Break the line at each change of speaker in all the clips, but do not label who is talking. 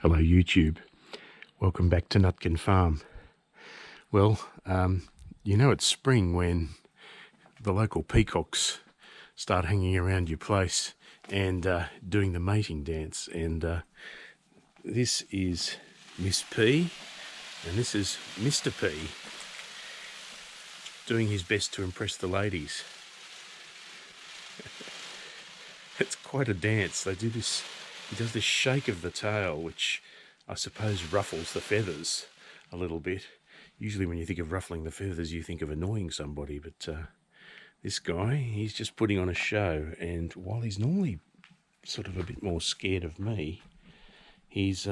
Hello YouTube, welcome back to Nutkin Farm. Well, it's spring when the local peacocks start hanging around your place and doing the mating dance. And this is Miss P and this is Mr. P doing his best to impress the ladies. It's quite a dance. They do this. He does this shake of the tail, which I suppose ruffles the feathers a little bit. Usually when you think of ruffling the feathers, you think of annoying somebody, but this guy, he's just putting on a show. And while he's normally sort of a bit more scared of me, he's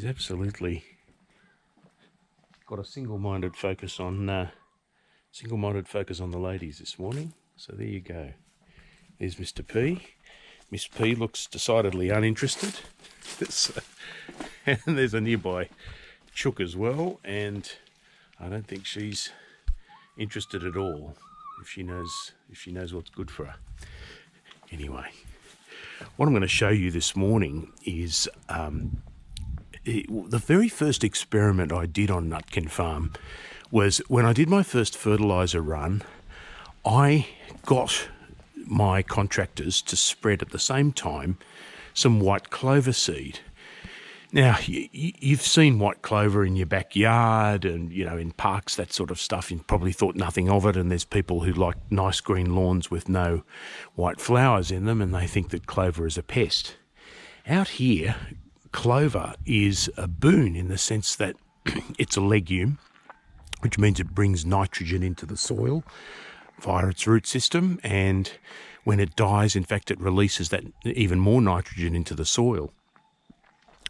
absolutely got a single-minded focus on the ladies this morning. So there you go. There's Mr. P. Miss P looks decidedly uninterested. And there's a nearby chook as well, and I don't think she's interested at all if she knows what's good for her. Anyway, what I'm going to show you this morning is the very first experiment I did on Nutkin Farm was when I did my first fertiliser run. I got my contractors to spread at the same time some white clover seed. Now, you've seen white clover in your backyard and, in parks, that sort of stuff. You probably thought nothing of it, and there's people who like nice green lawns with no white flowers in them, and they think that clover is a pest. Out here, clover is a boon in the sense that it's a legume, which means it brings nitrogen into the soil via its root system, and when it dies, in fact, it releases that even more nitrogen into the soil.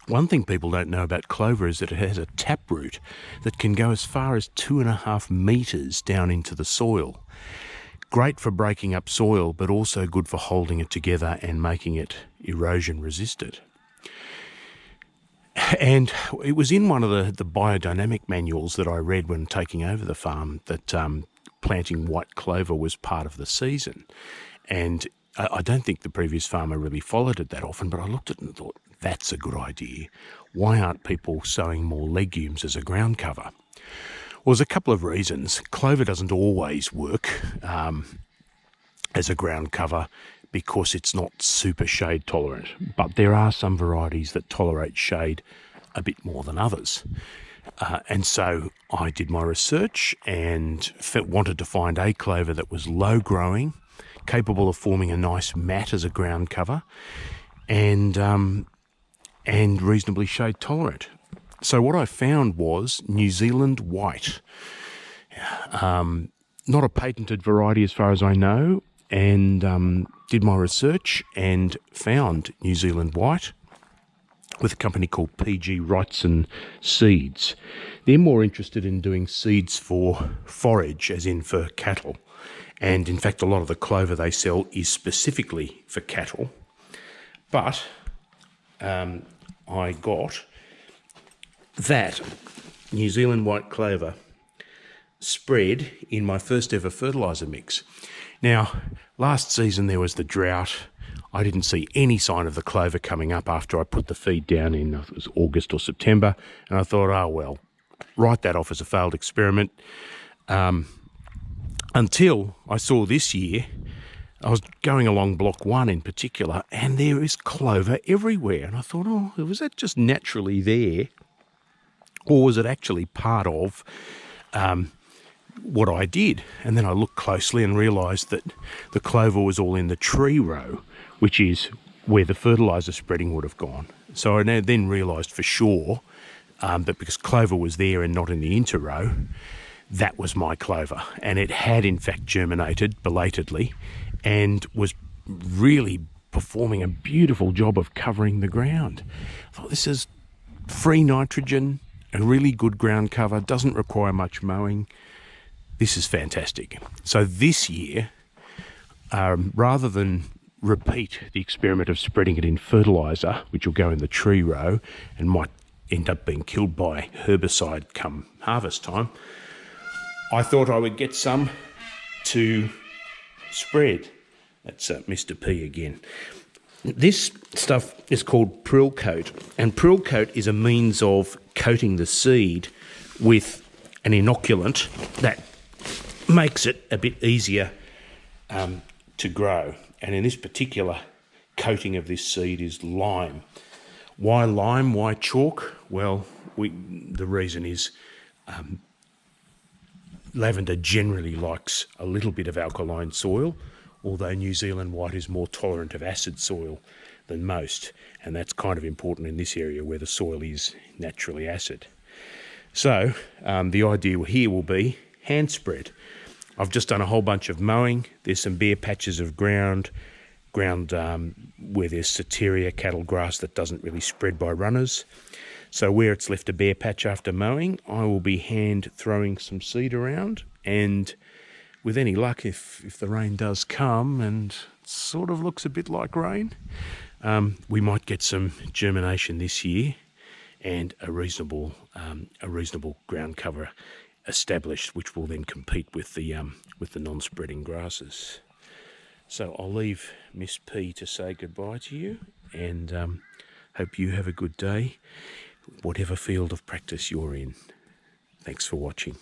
One thing people don't know about clover is that it has a taproot that can go as far as 2.5 meters down into the soil. Great for breaking up soil, but also good for holding it together and making it erosion resistant. And it was in one of the biodynamic manuals that I read when taking over the farm that planting white clover was part of the season. And I don't think the previous farmer really followed it that often, but I looked at it and thought, that's a good idea. Why aren't people sowing more legumes as a ground cover? Well, there's a couple of reasons. Clover doesn't always work as a ground cover because it's not super shade tolerant, but there are some varieties that tolerate shade a bit more than others. And so I did my research and wanted to find a clover that was low growing, capable of forming a nice mat as a ground cover, and reasonably shade tolerant. So what I found was New Zealand white. Not a patented variety as far as I know, and did my research and found New Zealand white with a company called PG Wrightson Seeds. They're more interested in doing seeds for forage, as in for cattle. And in fact, a lot of the clover they sell is specifically for cattle. But I got that New Zealand white clover spread in my first ever fertiliser mix. Now, last season there was the drought. I didn't see any sign of the clover coming up after I put the feed down in, it was August or September, and I thought, oh well, write that off as a failed experiment. Until I saw this year, I was going along block 1 in particular, and there is clover everywhere. And I thought, oh, was that just naturally there? Or was it actually part of what I did? And then I looked closely and realised that the clover was all in the tree row, which is where the fertiliser spreading would have gone. So I then realised for sure that because clover was there and not in the inter-row, that was my clover. And it had in fact germinated belatedly and was really performing a beautiful job of covering the ground. I thought, this is free nitrogen, a really good ground cover, doesn't require much mowing. This is fantastic. So this year, rather than repeat the experiment of spreading it in fertiliser, which will go in the tree row and might end up being killed by herbicide come harvest time, I thought I would get some to spread. That's Mr. P again. This stuff is called prill coat, and prill coat is a means of coating the seed with an inoculant that makes it a bit easier to grow. And in this particular coating of this seed is lime. Why lime? Why chalk? Well, the reason is lavender generally likes a little bit of alkaline soil, although New Zealand white is more tolerant of acid soil than most, and that's kind of important in this area where the soil is naturally acid. So the idea here will be hand spread. I've just done a whole bunch of mowing. There's some bare patches of ground where there's Soteria cattle grass that doesn't really spread by runners. So where it's left a bare patch after mowing, I will be hand throwing some seed around, and with any luck, if the rain does come and it sort of looks a bit like rain, we might get some germination this year and a reasonable ground cover established, which will then compete with the non-spreading grasses. So I'll leave Miss P to say goodbye to you, and hope you have a good day, whatever field of practice you're in. Thanks for watching.